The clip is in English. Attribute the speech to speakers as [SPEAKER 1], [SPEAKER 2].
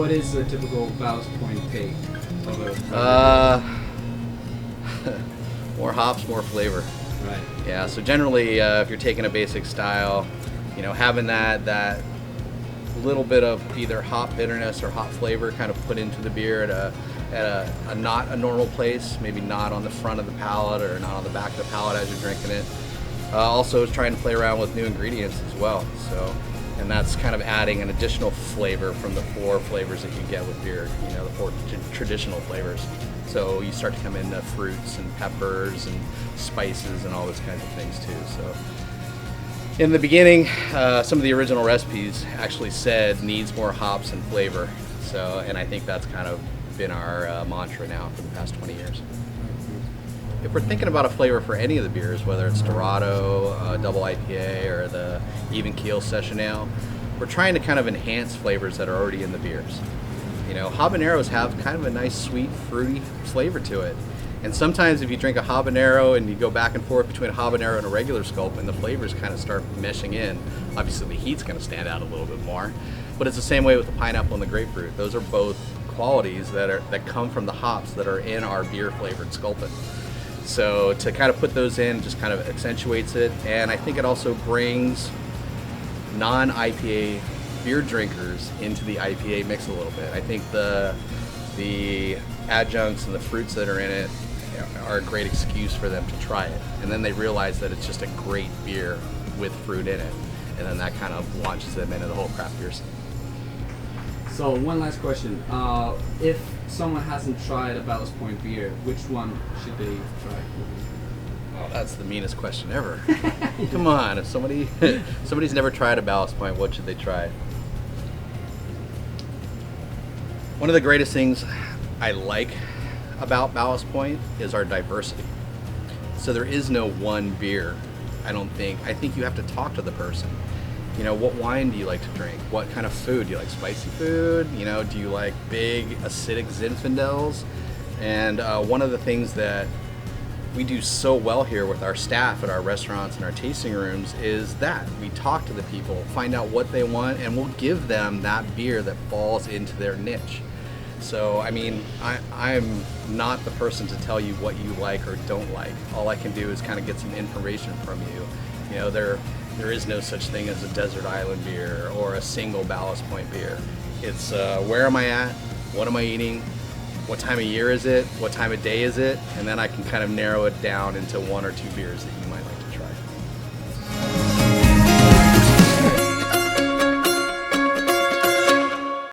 [SPEAKER 1] what is a typical Ballast Point take of
[SPEAKER 2] more hops, more flavor.
[SPEAKER 1] Right.
[SPEAKER 2] Yeah, so generally, if you're taking a basic style, having that little bit of either hop bitterness or hop flavor kind of put into the beer at a not a normal place, maybe not on the front of the palate or not on the back of the palate as you're drinking it. Also, trying to play around with new ingredients as well. So, and that's kind of adding an additional flavor from the 4 flavors that you get with beer. The 4 traditional flavors. So you start to come into fruits and peppers and spices and all those kinds of things too. So in the beginning, some of the original recipes actually said needs more hops and flavor. So, and I think that's kind of been our mantra now for the past 20 years. If we're thinking about a flavor for any of the beers, whether it's Dorado, double IPA, or the Even Keel Session Ale, we're trying to kind of enhance flavors that are already in the beers. Habaneros have kind of a nice, sweet, fruity flavor to it. And sometimes if you drink a habanero and you go back and forth between a habanero and a regular Sculpin, the flavors kind of start meshing in. Obviously the heat's going to stand out a little bit more, but it's the same way with the pineapple and the grapefruit. Those are both qualities that come from the hops that are in our beer flavored Sculpin. So to kind of put those in just kind of accentuates it, and I think it also brings non-IPA beer drinkers into the IPA mix a little bit. I think the adjuncts and the fruits that are in it are a great excuse for them to try it, and then they realize that it's just a great beer with fruit in it, and then that kind of launches them into the whole craft beer scene.
[SPEAKER 1] So one last question. If someone hasn't tried a Ballast Point beer, which one should they try?
[SPEAKER 2] Oh, that's the meanest question ever. Come on, if somebody's never tried a Ballast Point, what should they try? One of the greatest things I like about Ballast Point is our diversity. So there is no one beer, I don't think. I think you have to talk to the person. What wine do you like to drink? What kind of food? Do you like spicy food? Do you like big acidic Zinfandels? And one of the things that we do so well here with our staff at our restaurants and our tasting rooms is that we talk to the people, find out what they want, and we'll give them that beer that falls into their niche. So, I mean, I'm not the person to tell you what you like or don't like. All I can do is kind of get some information from you. There is no such thing as a desert island beer or a single Ballast Point beer. It's where am I at? What am I eating? What time of year is it? What time of day is it? And then I can kind of narrow it down into 1 or 2 beers that you might like to try.